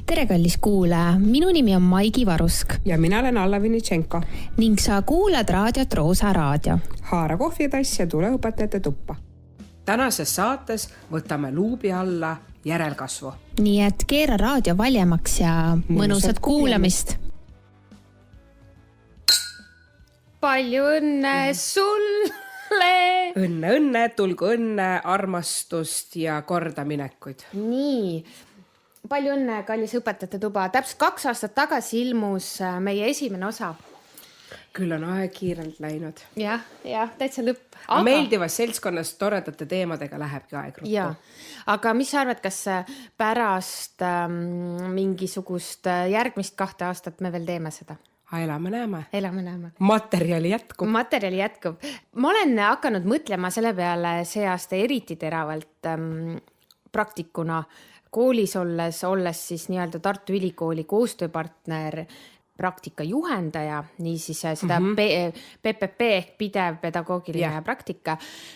Tere kallis kuulaja, minu nimi on Maigi Varusk. Ja mina olen Alla Vinitšenko. Ning sa kuulad raadiot Roosa Raadio. Haara kohvitass ja tule õpetajate tuppa. Tänases saates võtame luubi alla järelkasvu. Nii et keera raadio valjemaks ja mõnusat kuulamist. Palju õnne sulle! Õnne, tulgu õnne, armastust ja kordaminekuid. Nii, palju õnne, kallis õpetajate tuba. Täpselt 2 aastat tagasi ilmus meie esimene osa. Küll on aeg kiirelt läinud. Jah, täitsa lõpp. Aga meeldivas seltskonnas toredate teemadega lähebki aeg ruttu. Ja, aga mis sa arvad, kas pärast mingisugust järgmist 2 aastat me veel teeme seda? Elame näeme. Materjali jätkub. Ma olen hakanud mõtlema selle peale see aasta eriti teravalt praktikuna koolis olles siis nii-öelda Tartu Ülikooli koostööpartner praktika juhendaja, niisiis seda PPP ehk pidev pedagoogiline praktika,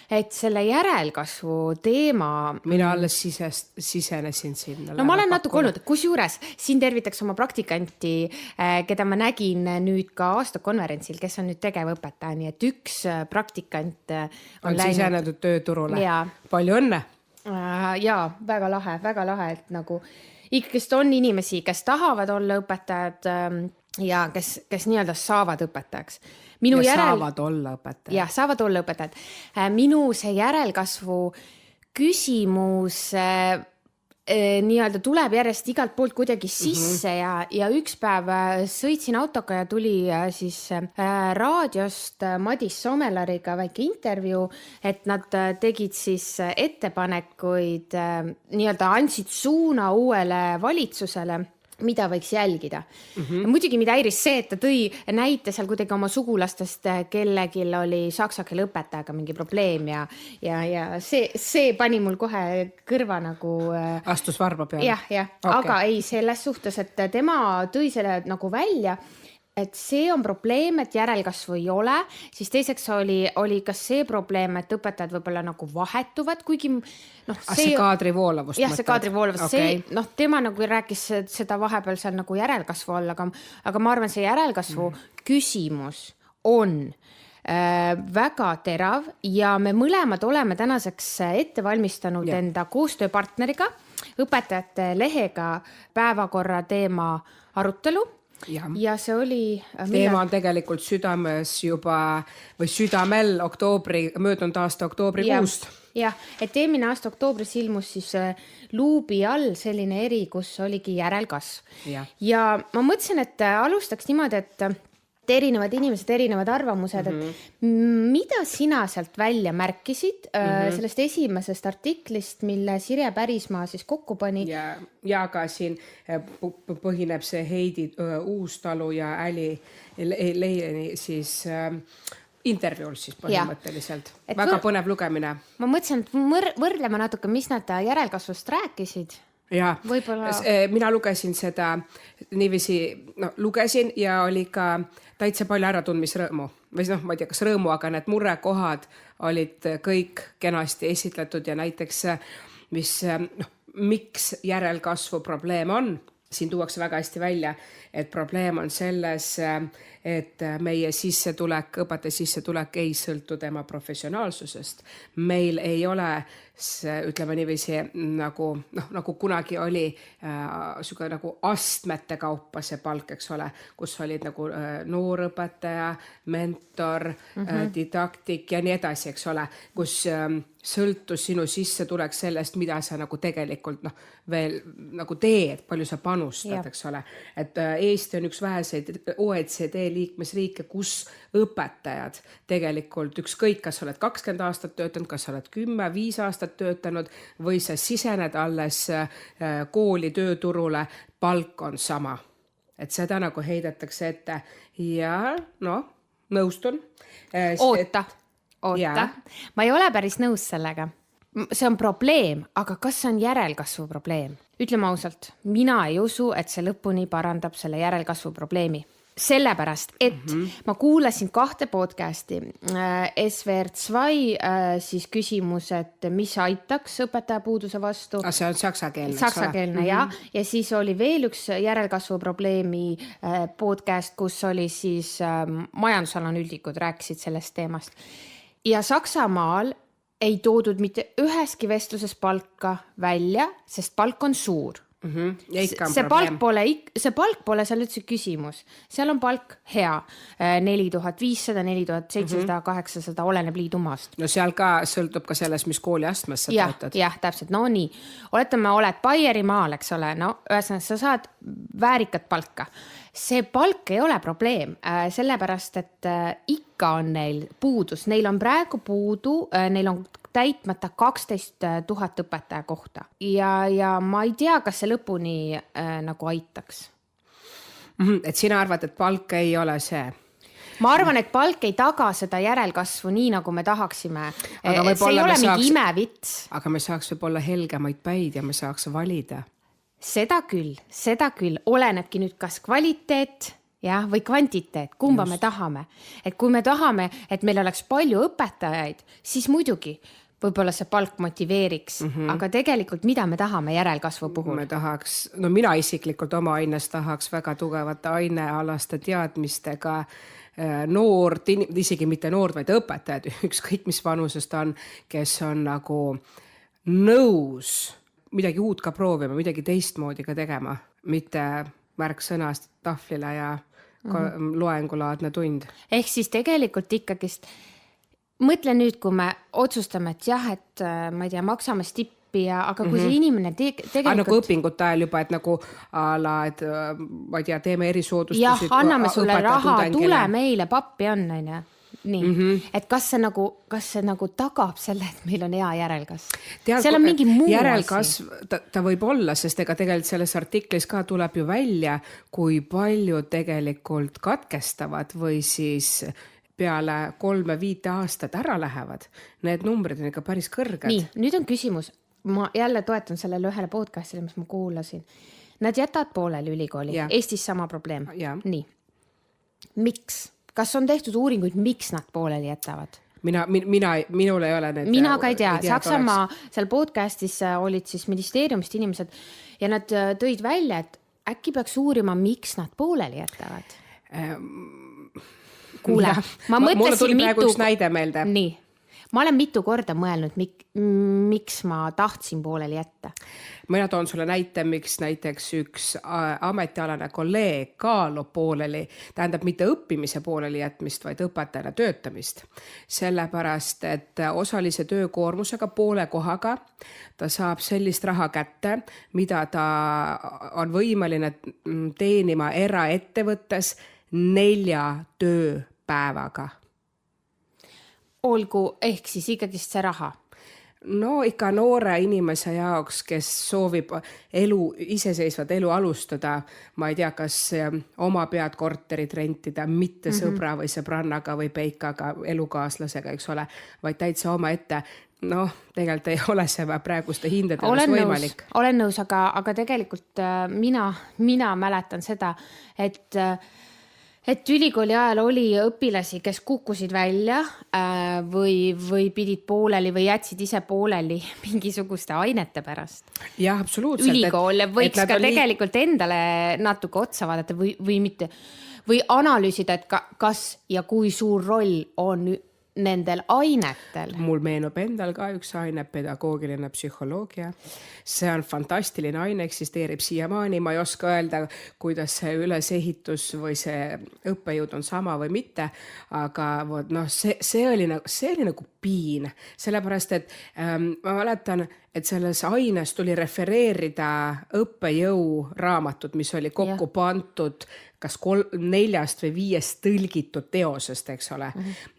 et selle järelkasvu teema... Mina alles sisenesin sinna. No ma olen natuke olnud, kusjuures siin tervitaks oma praktikanti, keda ma nägin nüüd ka aastakonverentsil, kes on nüüd tegevõpetaja, nii et üks praktikant on sisenenud tööturule. Ja. Palju õnne! Jaa, väga lahe, et nagu ikkest on inimesi, kes tahavad olla õpetajad ja kes nii-öelda saavad õpetajaks. Saavad olla õpetajad. Jah, saavad olla õpetajad. Minu see järelkasvu küsimus nii-öelda tuleb järjest igalt poolt kuidagi sisse ja üks päev sõitsin autoga ja tuli siis raadiost Madis Somelariga väike intervjuu, et nad tegid siis ettepanekuid, nii-öelda andsid suuna uuele valitsusele, mida võiks jälgida. Muidugi mida häiris see, et ta tõi näite seal kuidagi oma sugulastest, kellegil oli saksa keele õpetajaga mingi probleem ja see pani mul kohe kõrva nagu... Astus varba peale? Jah, okay. Aga ei selles suhtes, et tema tõi selle nagu välja, et see on probleem, et järelkasvu ei ole, siis teiseks oli ka see probleem, et õpetajad võib-olla nagu vahetuvad, kuigi... see kaadrivoolavust? Jah, see kaadrivoolavust. Okay. Tema nagu rääkis seda vahepeal seal nagu järelkasvu all, aga ma arvan, see järelkasvu küsimus on väga terav ja me mõlemad oleme tänaseks ette valmistanud enda koostööpartneriga, õpetajate lehega päevakorra teema arutelu. Ja see oli... Teema on tegelikult südames juba või südamel möödunud aasta oktoobrikuust. Jah, et eelmine aasta oktoobris ilmus siis luubi all selline eri, kus oligi järelkasv. Ja ma mõtlesin, et alustaks niimoodi, et erinevad inimesed, erinevad arvamused, et mida sina sealt välja märkisid sellest esimesest artiklist, mille Sirje Pärismaa siis kokku pani? Ja ka siin põhineb see Heidi Uustalu ja Äli Leieni siis intervjuul siis põhimõtteliselt. Väga põnev lugemine. Ma mõtlesin, et võrdleme natuke, mis nad järelkasvust rääkisid. Ja, mina lugesin seda niiviisi, lugesin ja oli ka täitsa palju äratundmisrõõmu. Või ma ei tea, kas rõõmu, aga need murekohad olid kõik kenasti esitletud ja näiteks, miks järelkasvu probleem on. Siin tuuakse väga hästi välja, et probleem on selles, et meie sissetulek, õpetaja sissetulek ei sõltu tema professionaalsusest. Meil ei ole, ütleme niiviisi, nagu kunagi oli nagu astmete kaupa see palk, eks ole, kus olid nagu noorõpetaja, mentor, didaktik ja nii edasi, eks ole, kus sõltus sinu sissetulek sellest, mida sa nagu tegelikult veel nagu teed, palju sa panustad, eks ole. Et Eesti on üks väheseid OECD liikmesriike, kus õpetajad tegelikult ükskõik, kas oled 20 aastat töötanud, kas oled 10-5 aastat töötanud või sa sisened alles kooli tööturule, palk on sama. Et seda nagu heidetakse ette ja nõustun. Oota. Ma ei ole päris nõus sellega. See on probleem, aga kas see on järelkasvu probleem? Ütleme ausalt, mina ei usu, et see lõpuni parandab selle järelkasvu probleemi. sellepärast, et ma kuulasin 2 podcasti. SWR2 siis küsimus, et mis aitaks õpetajapuuduse vastu. See on saksakeelne. Saksakeelne, ja siis oli veel üks järelkasvu probleemi podcast, kus oli siis majandusanalüütikud rääkisid sellest teemast. Ja Saksamaal ei toodud mitte üheski vestluses palka välja, sest palk on suur. See palk pole seal üldse küsimus. Seal on palk hea. 4500, 4700, 800, oleneb liidumaast. No seal ka sõltub ka sellest, mis kooli astmes sa töötad. Jah, täpselt. No nii. Oletame, oled Baierimaal, eks ole. No, ühesõnaga, sa saad väärikat palka. See palk ei ole probleem, sellepärast, et ikka on neil puudus. Neil on praegu puudu, neil on täitmata 12 000 õpetaja kohta. Ja ma ei tea, kas see lõpuni nagu aitaks. Et sina arvad, et palk ei ole see? Ma arvan, et palk ei taga seda järelkasvu nii, nagu me tahaksime. See ei ole mingi imevits. Aga me saaks võib-olla helgemaid päid ja me saaks valida. Seda küll. Olenebki nüüd kas kvaliteet või kvantiteet, kumba me tahame. Et kui me tahame, et meil oleks palju õpetajaid, siis muidugi võib-olla see palk motiveeriks, aga tegelikult mida me tahame järelkasvu puhul? Mina isiklikult oma aines tahaks väga tugevate ainealaste teadmistega noort, isegi mitte noort, vaid õpetajad, ükskõik mis vanusest on, kes on nagu nõus midagi uut ka proovima, midagi teistmoodi ka tegema, mitte märksõnast tahvlile ja loengulaadne tund. Ehk siis tegelikult ikkagist mõtle nüüd, kui me otsustame, et jah, et ma ei tea, maksame stippi, aga kui see inimene tegelikult... Nagu õpingute ajal juba, et nagu et ma ei tea, teeme erisoodustusi. Jah, anname sulle raha, tule meile, pappi on, on. Nii, et kas see nagu tagab selle, et meil on hea järelkasv? Seal on mingi muu järelkasv, ta võib olla, sest ega tegelikult selles artiklis ka tuleb ju välja, kui palju tegelikult katkestavad või siis peale 3-5 aastat ära lähevad. Need numbrid on ikka päris kõrged. Nii, nüüd on küsimus. Ma jälle toetan sellele ühele podcastile, mis ma kuulasin. Nad jätavad pooleli ülikooli. Eestis sama probleem. Nii. Miks? Kas on tehtud uuringuid, miks nad pooleli jätavad? Minul ei ole need... Mina ka ei tea. Saksamaa seal podcastis olid siis ministeeriumist inimesed ja nad tõid välja, et äkki peaks uurima, miks nad pooleli jätavad. Kuule, ma mõtlesin mulle tuli praegu üks näide meelde. Nii. Ma olen mitu korda mõelnud, miks ma tahtsin pooleli jätta. Mina toon sulle näite, miks näiteks üks ametialane kolleeg kaalub pooleli, tähendab mitte õppimise pooleli jätmist, vaid õpetajana töötamist. Sellepärast, et osalise töökoormusega poole kohaga ta saab sellist raha kätte, mida ta on võimeline teenima eraettevõttes 4 tööpäevaga. Olgu, ehk siis ikkagist see raha? No ikka noore inimese jaoks, kes soovib iseseisvat elu alustada, ma ei tea, kas oma pead korterit rentida, mitte sõbra või sõbrannaga või peikaga, elukaaslasega, eks ole, vaid täitsa oma ette. Tegelikult ei ole see praeguste hindades võimalik. Olen nõus, aga tegelikult mina mäletan seda, et ülikooli ajal oli õpilasi, kes kukkusid välja või pidid pooleli või jätsid ise pooleli mingisuguste ainete pärast. Jah, absoluutselt. Ülikool võiks ka tegelikult endale natuke otsa vaadata või mitte, või analüüsida, et kas ja kui suur roll on nendel ainetel. Mul meenub endal ka üks aine, pedagoogiline psühholoogia. See on fantastiline aine, eksisteerib siiamaani. Ma ei oska öelda, kuidas see ülesehitus või see õppejõud on sama või mitte, aga see oli nagu piin. Sellepärast, et ma mäletan, et selles aines tuli refereerida õppejõu raamatut, mis oli kokku pandud kas 4 või 5 tõlgitud teosest, eks ole.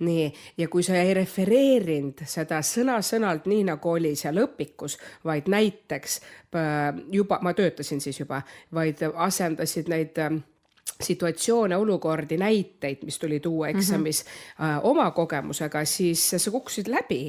Nii, ja kui sa ei refereerinud seda sõna-sõnalt nii, nagu oli seal õpikus, vaid näiteks ma töötasin siis juba, vaid asendasid neid situatsioone, olukordi, näiteid, mis tuli tuua eksamis oma kogemusega, siis sa kukkusid läbi.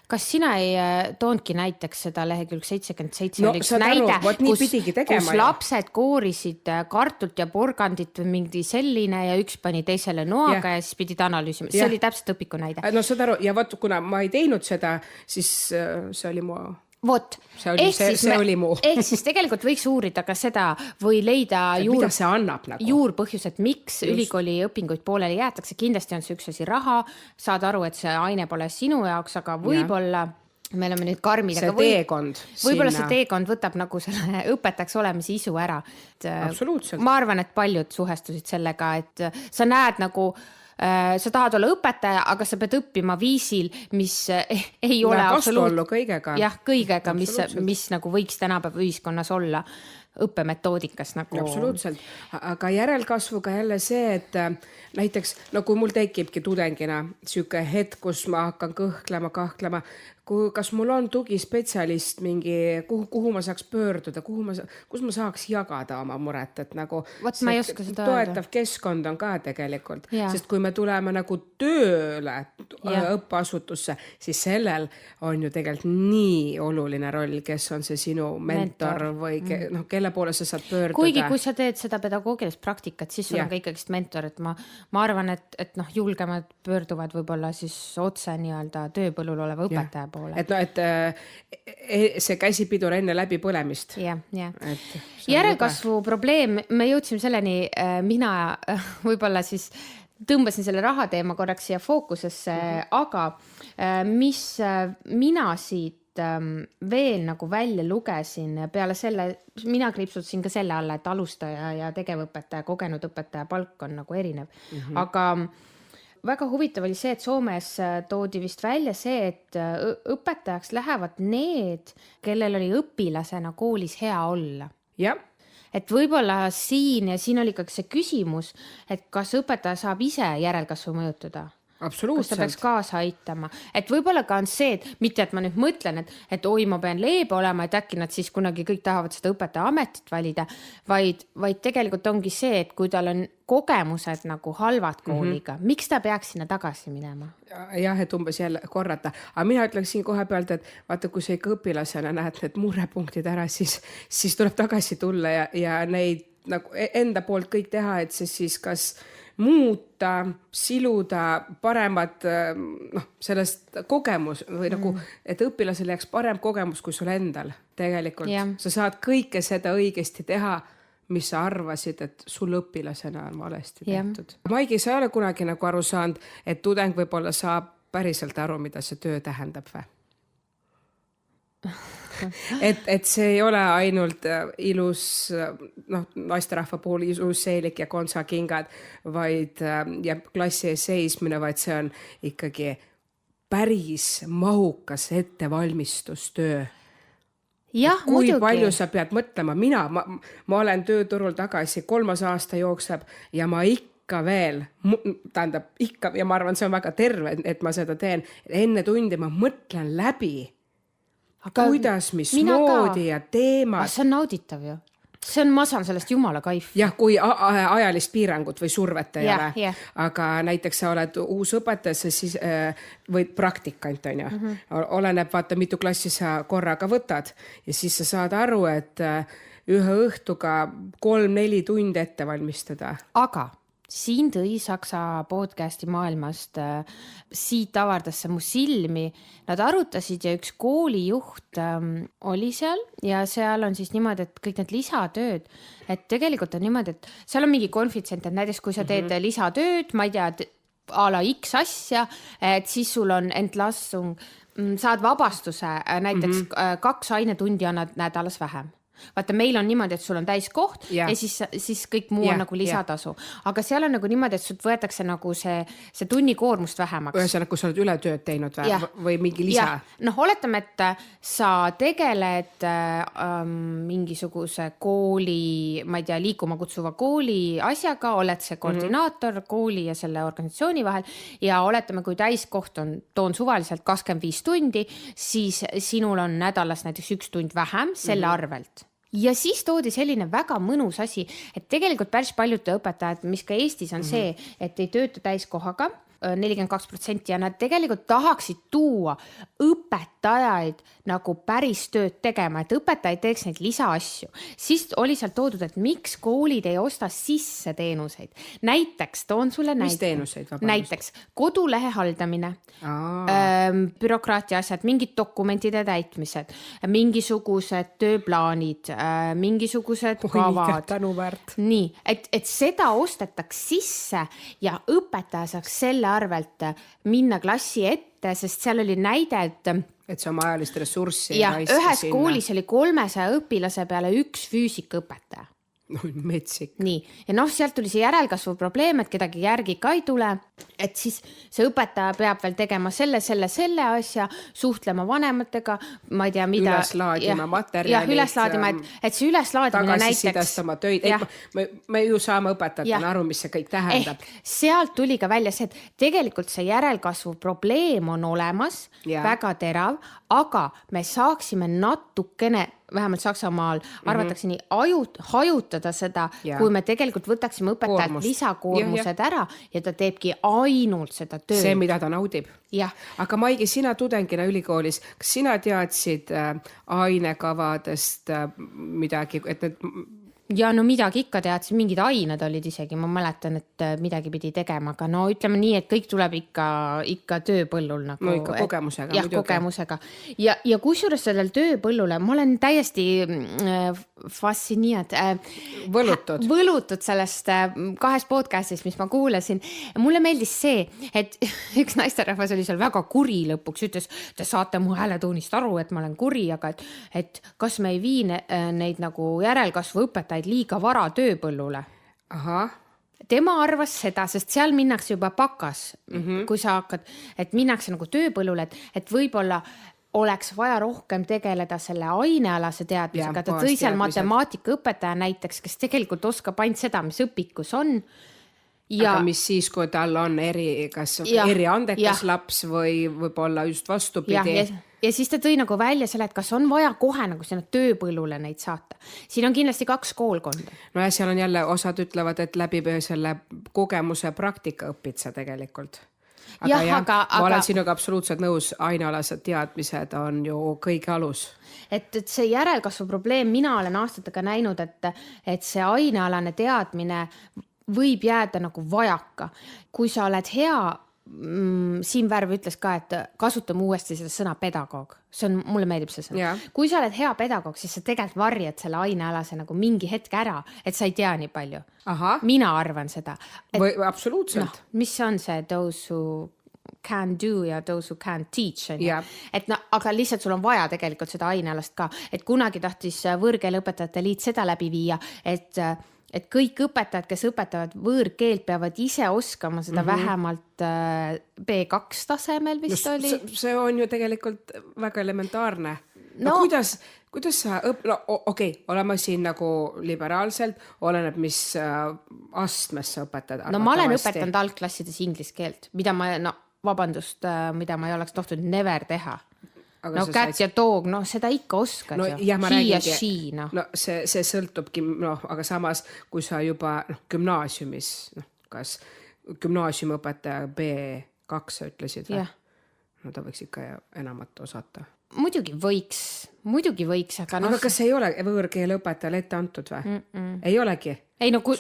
kas sina ei toonudki näiteks seda lehekülg 77 No, oli üks saad aru, näide, vot nii pidigi tegema kus ju. lapsed koorisid kartult ja porgandit või mingi selline ja üks pani teisele noaga ja siis pidid analüüsima. See oli täpselt õpiku näide. No saad aru, ja vot kuna ma ei teinud seda, siis see oli mu... Vot, see oli mu. Ehk siis tegelikult võiks uurida ka seda või leida mida see annab nagu? juurpõhjused, miks ülikooli õpinguid pooleli jäetakse. Kindlasti on see üks asi raha, saad aru, et see aine pole sinu jaoks, aga võib-olla me oleme nüüd karmid. See teekond. Võib-olla see teekond võtab nagu selle õpetajaks olemise isu ära. Absoluutselt. Ma arvan, et paljud suhestusid sellega, et sa näed nagu sa tahad olla õpetaja, aga sa pead õppima viisil, mis ei ole vastuollu kõigega. Jah, kõigega, mis nagu võiks tänapäeva ühiskonnas olla õppemetoodikas nagu. Absoluutselt. Aga järelkasvuga jälle see, et näiteks, no kui mul tekibki tudengina siuke hetk, kus ma hakkan kahtlema, kas mul on tugispetsialist mingi, kuhu ma saaks pöörduda, kus ma saaks jagada oma muret, et nagu Vot ma ei oska seda toetav keskkond on ka tegelikult, sest kui me tuleme nagu tööle õppeasutusse, siis sellel on ju tegelikult nii oluline roll, kes on see sinu mentor või kelle poole sa saad pöörduda. Kuigi kui sa teed seda pedagoogilist praktikat, siis sul on ka ikkagist mentor, et ma arvan, et julgemad pöörduvad võib-olla siis otse nii-öelda tööpõllul oleva õpetaja poole. Et see käsipidur enne läbi põlemist. Järelkasvu probleem, me jõudsime selleni, mina võib-olla siis tõmbasin selle rahateema korraks siia fookusesse, aga mis mina siit veel nagu välja lugesin peale selle, mina kriipsutasin ka selle alla, et alustaja ja tegevõpetaja, kogenud õpetaja palk on nagu erinev, aga väga huvitav oli see, et Soomes toodi vist välja see, et õpetajaks lähevad need, kellel oli õpilasena koolis hea olla. Jah. Et võib-olla siin oli ikkagi see küsimus, et kas õpetaja saab ise järelkasvu mõjutada? Absoluutselt. Kas ta peaks kaasa aitama? Et võib-olla ka on see, et mitte, et ma nüüd mõtlen, et oi, ma pean leebe olema, et äkki nad siis kunagi kõik tahavad seda õpetaja ametit valida, vaid tegelikult ongi see, et kui tal on kogemused nagu halvad kooliga, miks ta peaks sinna tagasi minema? Jah, et umbes jälle korrata. Aga mina ütleksin kohe pealt, et vaata, kui sa ikka õpilasena näed need murepunktid ära, siis tuleb tagasi tulla ja neid nagu enda poolt kõik teha, et see siis kas muuta, siluda paremat sellest kogemus või nagu, et õpilasel jääks parem kogemus kui sul endal tegelikult. Sa saad kõike seda õigesti teha, mis sa arvasid, et sul õpilasena on valesti tehtud. Maigi, sa ei ole kunagi nagu aru saanud, et tudeng võib-olla saab päriselt aru, mida see töö tähendab või? Et see ei ole ainult ilus, naisterahva puhul ilus seelik ja kontsakingad, vaid ja klassi ees seismine, vaid see on ikkagi päris mahukas ettevalmistustöö. Jah, kui muidugi. Palju sa pead mõtlema, ma olen tööturul tagasi 3. aasta jookseb ja ma ikka veel, ja ma arvan, see on väga terve, et ma seda teen, enne tundi ma mõtlen läbi, aga kuidas, mismoodi ja teemad. See on nauditav ju. Ma saan sellest jumala kaif. Jah, kui ajalist piirangut või survet ei ole. Aga näiteks sa oled uus õpetaja või praktikant on ju. Oleneb, vaata, mitu klassi sa korraga võtad ja siis sa saad aru, et ühe õhtuga 3-4 tundi ette valmistada. Aga siin tõi Saksa podcasti maailmast, siit avardas see mu silmi. Nad arutasid ja üks koolijuht oli seal ja seal on siis niimoodi, et kõik need lisatööd, et tegelikult on niimoodi, et seal on mingi konfitsent, et näiteks kui sa teed lisatööd, ma ei tea, a la X asja, et siis sul on entlassung, saad vabastuse, näiteks 2 ainetundi annad nädalas vähem. Vaata, meil on niimoodi, et sul on täiskoht ja siis kõik muu on nagu lisatasu. Aga seal on nagu niimoodi, et sult võetakse nagu see tunnikoormust vähemaks. Ühesõnaga, kui sa oled ületööd teinud või mingi lisa? Oletame, et sa tegeled mingisuguse kooli, ma ei tea, liikuma kutsuva kooli asjaga, oled see koordinaator kooli ja selle organisatsiooni vahel ja oletame, kui täiskoht toon suvaliselt 25 tundi, siis sinul on nädalas näiteks 1 tund vähem selle arvelt. Ja siis toodi selline väga mõnus asi, et tegelikult päris paljud õpetajad, mis ka Eestis on see, et ei tööta täiskohaga, 42% ja nad tegelikult tahaksid tuua õpetajaid nagu päris tööd tegema, et õpetajaid teeks neid lisaasju. Siis oli seal toodud, et miks koolid ei osta sisse teenuseid. Näiteks, toon sulle Mis teenuseid, vabandust? Näiteks kodulehe haldamine, bürokraatia asjad, mingid dokumentide täitmised, mingisugused tööplaanid, mingisugused kavad. Tänuväärt. Nii, et seda ostetaks sisse ja õpetaja saaks selle arvelt minna klassi ette, sest seal oli näide, et see oma ajalist ressurssi ja ühes koolis oli 300 õpilase peale üks füüsikaõpetaja. No, metsik. Nii, ja noh, sealt tuli see järelkasvu probleem, et kedagi järgi ka ei tule, et siis see õpetaja peab veel tegema selle asja, suhtlema vanematega, ma ei tea, mida. Üles laadima materjalid. Üles laadima, et see üles laadimine näiteks. Tagasisidestama töid. Me ju saame õpetajatena aru, mis see kõik tähendab. Sealt tuli ka välja see, et tegelikult see järelkasvu probleem on olemas, väga terav, aga me saaksime natukene, vähemalt Saksamaal arvatakse nii, hajutada seda, kui me tegelikult võtaksime õpetajalt lisakoormused ära ja ta teebki ainult seda tööd. See, mida ta naudib. Ja. Aga Maigi, sina tudengina ülikoolis, kas sina teadsid ainekavadest midagi, et need... Ja no midagi ikka teadsin, mingid ained olid isegi, ma mäletan, et midagi pidi tegema, aga no ütleme nii, et kõik tuleb ikka tööpõllul nagu. No ikka kogemusega. Jah, kogemusega. Ja kusjuures sellel tööpõllule, ma olen täiesti võlutud sellest 2 podcastist, mis ma kuulasin. Mulle meeldis see, et üks naisterahvas oli seal väga kuri lõpuks, ütles, te saate mu hääletuunist aru, et ma olen kuri, aga et kas me ei vii neid nagu järelkasvu õpetajaid liiga vara tööpõllule. Aha. Tema arvas seda, sest seal minnakse juba pakas, kui sa hakkad, et minnakse nagu tööpõllule, et võib-olla oleks vaja rohkem tegeleda selle ainealase teadmisega. Ta tõi seal matemaatikaõpetaja näiteks, kes tegelikult oskab ainult seda, mis õpikus on. Aga mis siis, kui tal on eriandekas laps või võib-olla just vastupidi? Ja siis ta tõi nagu välja selle, et kas on vaja kohe nagu sinna tööpõllule neid saata. Siin on kindlasti 2 koolkonda. No ja seal on jälle, osad ütlevad, et läbi selle kogemuse praktika õpid sa tegelikult. Aga ma olen sinuga absoluutselt nõus, ainealased teadmised on ju kõige alus. Et see järelkasvu probleem, mina olen aastatega näinud, et see ainealane teadmine võib jääda nagu vajaka. Kui sa oled hea, Siim Värv ütles ka, et kasutame uuesti seda sõna pedagoog. Mulle meeldib see sõna. Kui sa oled hea pedagoog, siis sa tegelikult varjad selle ainealase nagu mingi hetk ära, et sa ei tea nii palju. Aha. Mina arvan seda. Absoluutselt. Mis on see those who can do ja those who can't teach. Et aga lihtsalt sul on vaja tegelikult seda ainealast ka. Et kunagi tahtis võõrkeeleõpetajate liit seda läbi viia, et kõik õpetajad, kes õpetavad võõrkeelt, peavad ise oskama seda vähemalt B2 tasemel vist oli. See on ju tegelikult väga elementaarne. No kuidas sa oleme siin nagu liberaalselt, oleneb mis astmes sa õpetad. No ma olen õpetanud algklassides inglise keelt, mida ma ei oleks tohtunud never teha. Cat ja dog, seda ikka oskad ju. He ja she, see sõltubki, aga samas, kui sa juba gümnaasiumis, kas gümnaasiumõpetaja B2 sa ütlesid või? No ta võiks ikka enamat osata. Muidugi võiks, aga Aga kas ei ole võõrkeele õpetajale ette antud või? Ei olegi?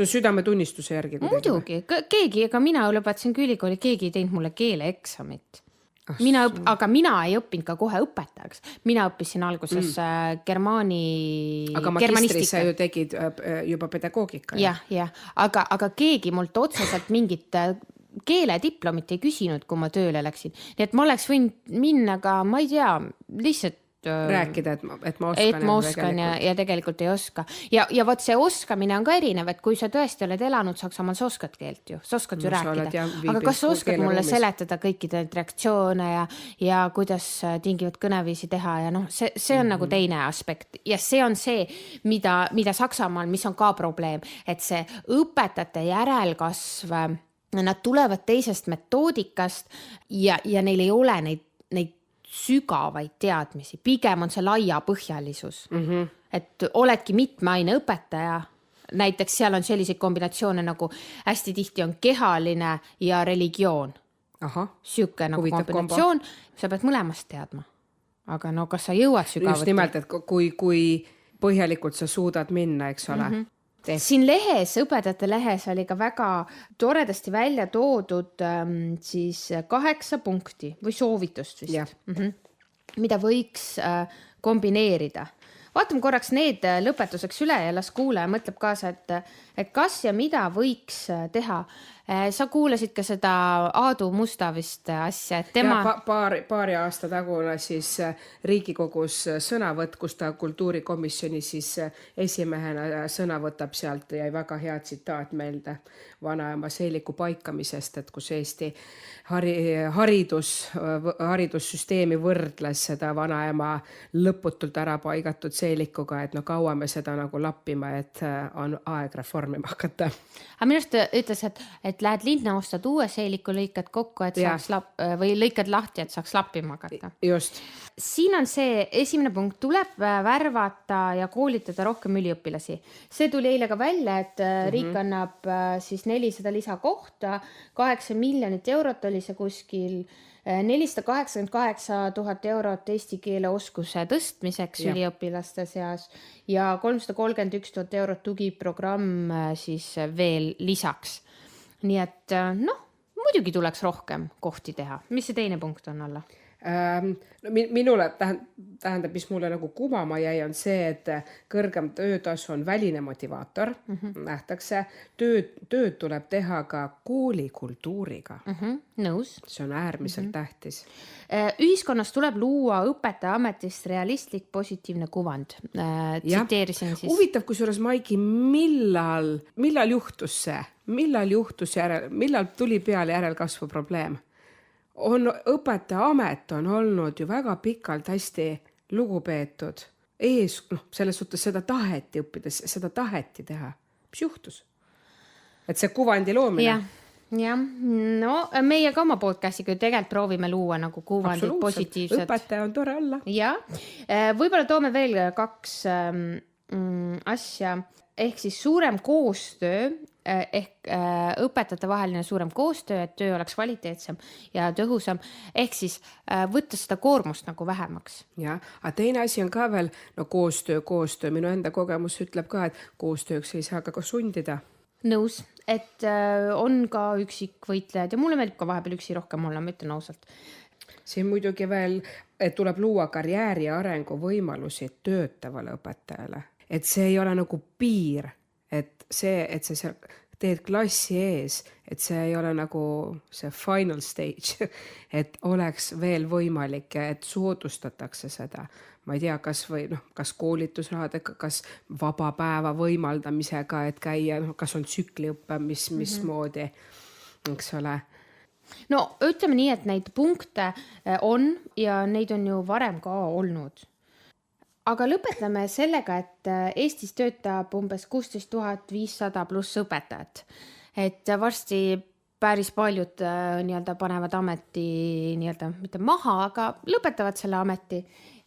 Su südametunnistuse järgi? Muidugi, keegi, ega mina lõpetasin ülikooli, keegi ei teinud mulle keeleeksamit. Aga mina ei õppinud ka kohe õpetajaks. Mina õppisin alguses germanistikat. Aga magistris sa ju tegid juba pedagoogika. Jah, aga keegi mult otseselt mingit keelediplomit ei küsinud, kui ma tööle läksin. Nii et ma oleks võinud minna ka, ma ei tea, lihtsalt rääkida, et ma oskan ja tegelikult ei oska. Ja võt see oskamine on ka erinev, et kui sa tõesti oled elanud Saksamaal, sa oskad keelt ju, sa oskad ju rääkida. Aga kas sa oskad mulle seletada kõikide reaktsioone ja kuidas tingivad kõneviisi teha ja see on nagu teine aspekt. Ja see on see, mida Saksamaal, mis on ka probleem, et see õpetajate järelkasv, nad tulevad teisest metoodikast ja neil ei ole neid sügavaid teadmisi. Pigem on see laia põhjalisus. Et oledki mitme aine õpetaja. Näiteks seal on selliseid kombinatsioone nagu hästi tihti on kehaline ja religioon. Ahah, Siuke nagu huvitav kombinatsioon, sa pead mõlemast teadma. Aga no kas sa jõuad sügavuti? just nimelt, et kui põhjalikult sa suudad minna, eks ole. Siin lehes, õpetajate lehes oli ka väga toredasti välja toodud siis 8 punkti või soovitust vist, mida võiks kombineerida. Vaatame korraks need lõpetuseks üle ja las kuulaja mõtleb kaasa, et kas ja mida võiks teha. Sa kuulasid ka seda Aadu Musta vist asja, et tema... paari aasta tagune siis Riigikogus sõnavõtt, kus ta kultuurikomisjoni siis esimehena sõna võtab, sealt jäi väga hea tsitaat meelde vanaema seeliku paikamisest, et kus Eesti haridussüsteemi võrdles seda vanaema lõputult ära paigatud seelikuga, et no kaua me seda nagu lappima, et on aeg reformima hakata. Aga minust ütles, et lähed linna, ostad uue seeliku, lõikad kokku, et saaks või lõikad lahti, et saaks lappima hakata. Just. Siin on see esimene punkt, tuleb värvata ja koolitada rohkem üliõpilasi. See tuli eile ka välja, et riik annab siis 400 lisakohta, 8 miljonit eurot oli see kuskil, 488 000 eurot eesti keele oskuse tõstmiseks üliõpilaste seas ja 331 000 eurot tugiprogramm siis veel lisaks. Nii et muidugi tuleks rohkem kohti teha. Mis see teine punkt on alla? Minule tähendab, mis mulle nagu kumama jäi, on see, et kõrgem töötasu on väline motivaator, nähtakse. Tööd tuleb teha ka koolikultuuriga. Nõus. See on äärmiselt tähtis. Ühiskonnas tuleb luua õpetaja ametist realistlik positiivne kuvand. Tsiteerisin siis. Huvitav, kusjuures Maiki, millal juhtus see? Millal tuli peale järelkasvu probleem? Õpetaja amet on olnud ju väga pikalt hästi lugupeetud. Selles suhtes seda taheti õppides, seda taheti teha. Mis juhtus? Et see kuvandi loomine? Jah. No meie ka oma podcast'iga ju tegelikult proovime luua nagu kuvandid positiivsed. Õpetaja on tore olla. Ja. Võib-olla toome veel 2 asja. Ehk siis suurem koostöö, ehk õpetajate vaheline suurem koostöö, et töö oleks kvaliteetsem ja tõhusam, ehk siis võtta seda koormust nagu vähemaks. Ja, aga teine asi on ka veel, koostöö. Minu enda kogemus ütleb ka, et koostööks ei saa ka sundida. Nõus, et on ka üksikvõitlejad ja mulle meeldib ka vahepeal üksi rohkem olla, ma ütlen ausalt. Siin muidugi veel, et tuleb luua karjääri ja arengu võimalusi töötavale õpetajale. Et see ei ole nagu piir, et sa teed klassi ees, et see ei ole nagu see final stage, et oleks veel võimalik, et soodustatakse seda. Ma ei tea, kas koolitusrahadega, kas vaba päeva võimaldamisega, et käia, kas on tsükliõppe, mismoodi, eks ole. No ütleme nii, et neid punkte on ja neid on ju varem ka olnud. Aga lõpetame sellega, et Eestis töötab umbes 16 500 pluss õpetajat. Et varsti päris paljud panevad ameti mitte maha, aga lõpetavad selle ameti.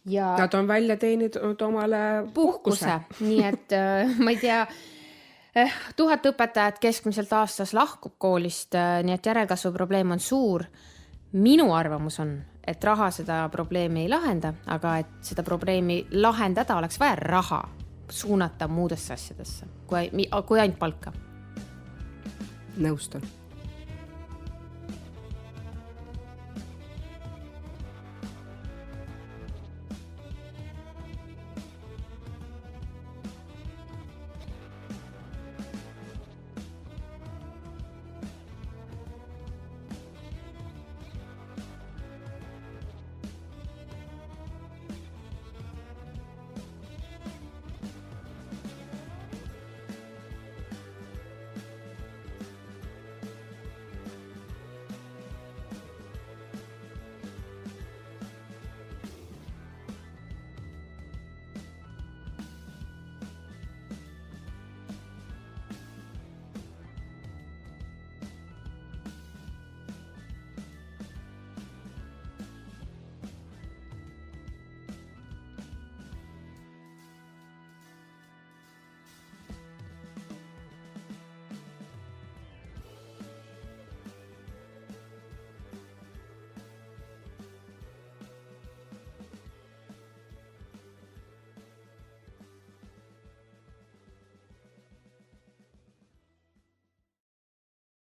Ja nad on välja teeninud omale puhkuse. Nii et ma ei tea, 1000 õpetajat keskmiselt aastas lahkub koolist, nii et järelkasvu probleem on suur. Minu arvamus on, et raha seda probleemi ei lahenda, aga et seda probleemi lahendada oleks vaja raha suunata muudesse asjadesse, kui ainult palka. Nõustun.